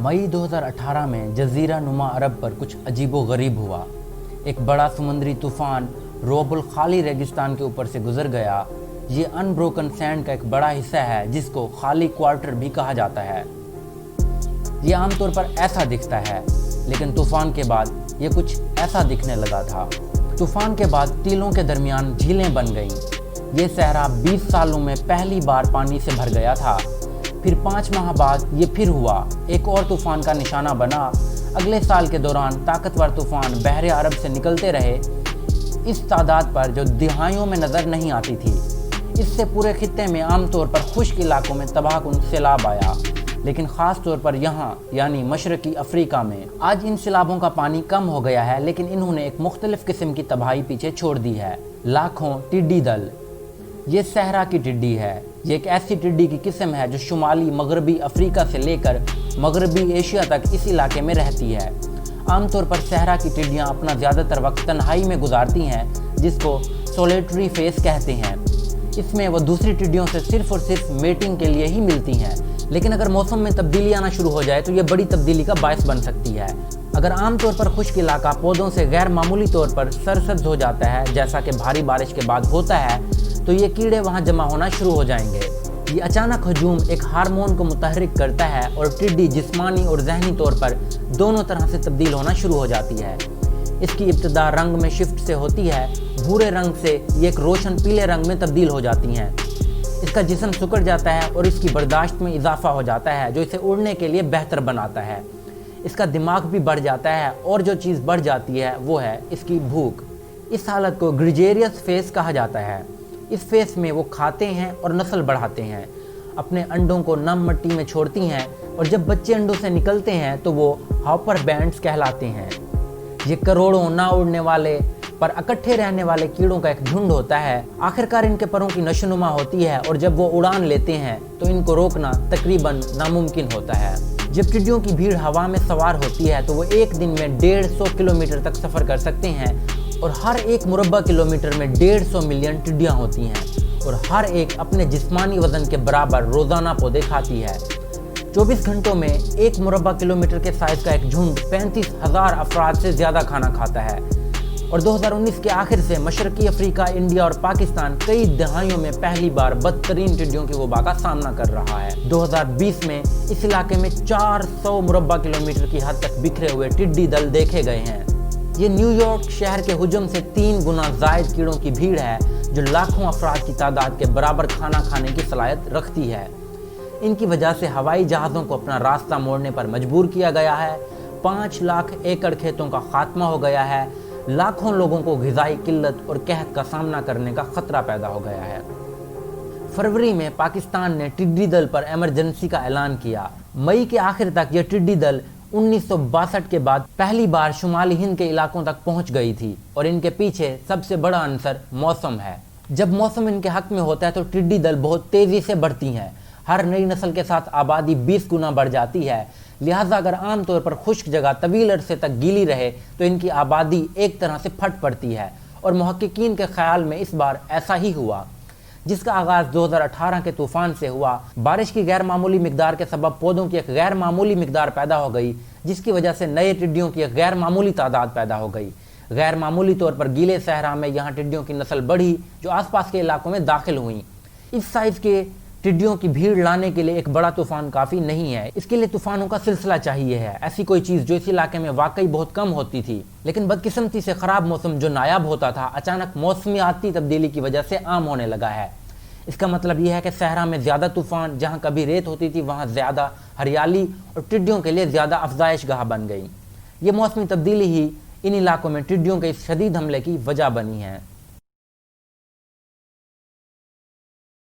मई 2018 में जज़ीरा नुमा अरब पर कुछ अजीबो-गरीब हुआ। एक बड़ा समुद्री तूफ़ान रोबुल खाली रेगिस्तान के ऊपर से गुजर गया। ये अनब्रोकन सैंड का एक बड़ा हिस्सा है जिसको खाली क्वार्टर भी कहा जाता है। ये आमतौर पर ऐसा दिखता है, लेकिन तूफ़ान के बाद ये कुछ ऐसा दिखने लगा था। तूफ़ान के बाद टीलों के दरमियान झीलें बन गईं। ये सहरा 20 सालों में पहली बार पानी से भर गया था। फिर 5 माह बाद ये फिर हुआ, एक और तूफ़ान का निशाना बना। अगले साल के दौरान ताकतवर तूफ़ान बहरे अरब से निकलते रहे, इस तादाद पर जो दिहाइयों में नज़र नहीं आती थी। इससे पूरे खित्ते में आमतौर पर खुश्क इलाकों में तबाहकुन सैलाब आया, लेकिन ख़ास तौर पर यहाँ यानी मशरकी अफ्रीका में। आज इन सैलाबों का पानी कम हो गया है, लेकिन इन्होंने एक मुख्तलिफ किस्म की तबाही पीछे छोड़ दी है। लाखों टिड्डी दल। ये सहरा की टिड्डी है। ये एक ऐसी टिड्डी की किस्म है जो शुमाली मगरबी अफ्रीका से लेकर मगरबी एशिया तक इस इलाके में रहती है। आमतौर पर सहरा की टिड्डियाँ अपना ज़्यादातर वक्त तन्हाई में गुजारती हैं, जिसको सोलेटरी फेस कहते हैं। इसमें वो दूसरी टिड्डियों से सिर्फ और सिर्फ मेटिंग के लिए ही मिलती हैं, लेकिन अगर मौसम में तब्दीली आना शुरू हो जाए तो ये बड़ी तब्दीली का बायस बन सकती है। अगर आमतौर पर खुश्क इलाका पौधों से गैर मामूली तौर पर सरसब्ज हो जाता है, जैसा कि भारी बारिश के बाद होता है, तो ये कीड़े वहाँ जमा होना शुरू हो जाएंगे। ये अचानक हजूम एक हार्मोन को मुतहरिक करता है और टिड्डी जिस्मानी और जहनी तौर पर दोनों तरह से तब्दील होना शुरू हो जाती है। इसकी इब्तिदा रंग में शिफ्ट से होती है। भूरे रंग से ये एक रोशन पीले रंग में तब्दील हो जाती हैं। इसका जिस्म सिकुड़ जाता है और इसकी बर्दाश्त में इजाफा हो जाता है, जो इसे उड़ने के लिए बेहतर बनाता है। इसका दिमाग भी बढ़ जाता है, और जो चीज़ बढ़ जाती है वो है इसकी भूख। इस हालत को ग्रिजेरियस फेस कहा जाता है। इस फेस में वो खाते हैं और नस्ल बढ़ाते हैं। अपने अंडों को नम मिट्टी में छोड़ती हैं, और जब बच्चे अंडों से निकलते हैं तो वो हॉपर बैंड्स कहलाते हैं। ये करोड़ों ना उड़ने वाले पर इकट्ठे रहने वाले कीड़ों का एक झुंड होता है। आखिरकार इनके परों की नशोनुमा होती है, और जब वो उड़ान लेते हैं तो इनको रोकना तकरीबन नामुमकिन होता है। जब टिड्डियों की भीड़ हवा में सवार होती है तो वो एक दिन में 150 किलोमीटर तक सफ़र कर सकते हैं, और हर एक मुरब्बा किलोमीटर में 150 मिलियन टिड्डियाँ होती हैं, और हर एक अपने जिस्मानी वज़न के बराबर रोज़ाना पौधे खाती है। 24 घंटों में एक मुरब्बा किलोमीटर के साइज़ का एक झुंड 35,000 अफराद से ज़्यादा खाना खाता है। और 2019 के आखिर से मशरकी अफ्रीका, इंडिया और पाकिस्तान कई दहाइयों में पहली बार बदतरीन टिड्डियों की वबा का सामना कर रहा है। 2020 में इस इलाके में 400 मुरब्बा किलोमीटर की हद तक बिखरे हुए टिड्डी दल देखे गए हैं। ये न्यूयॉर्क शहर के हुजूम से 3 गुना ज़ायद कीड़ों की भीड़ है, जो लाखों अफराद की तादाद के बराबर खाना खाने की सलाहियत रखती है। इनकी वजह से हवाई जहाज़ों को अपना रास्ता मोड़ने पर मजबूर किया गया है। 5 लाख एकड़ खेतों का खात्मा हो गया है। लाखों लोगों को ग़िज़ाई किल्लत और कहत का सामना करने का ख़तरा पैदा हो गया है। फरवरी में पाकिस्तान ने टिड्डी दल पर इमरजेंसी का ऐलान किया। मई के आखिर तक यह टिड्डी दल 1962 के बाद पहली बार शुमाली हिंद के इलाकों तक पहुंच गई थी, और इनके पीछे सबसे बड़ा अंसर मौसम है। जब मौसम इनके हक में होता है तो टिड्डी दल बहुत तेज़ी से बढ़ती हैं। हर नई नस्ल के साथ आबादी 20 गुना बढ़ जाती है। लिहाजा अगर आमतौर पर खुश्क जगह तवील अरसे तक गीली रहे तो इनकी आबादी एक तरह से फट पड़ती है, और मुहक्किकीन के ख्याल में इस बार ऐसा ही हुआ, जिसका आगाज़ 2018 के तूफ़ान से हुआ। बारिश की गैर मामूली मिकदार के सबब पौधों की एक गैर मामूली मिकदार पैदा हो गई, जिसकी वजह से नए टिड्डियों की एक गैर मामूली तादाद पैदा हो गई। गैर मामूली तौर पर गीले सहरा में यहाँ टिड्डियों की नस्ल बढ़ी, जो आसपास के इलाकों में दाखिल हुई। इस साइज़ के टिड्डियों की भीड़ लाने के लिए एक बड़ा तूफ़ान काफ़ी नहीं है। इसके लिए तूफ़ानों का सिलसिला चाहिए है, ऐसी कोई चीज़ जो इस इलाके में वाकई बहुत कम होती थी। लेकिन बदकिस्मती से ख़राब मौसम जो नायाब होता था, अचानक मौसमियाती तब्दीली की वजह से आम होने लगा है। इसका मतलब यह है कि सहरा में ज़्यादा तूफ़ान, जहाँ कभी रेत होती थी वहाँ ज़्यादा हरियाली और टिड्डियों के लिए ज़्यादा अफज़ाइश गाह बन गई। ये मौसमी तब्दीली ही इन इलाकों में टिड्डियों के इस शदीद हमले की वजह बनी है।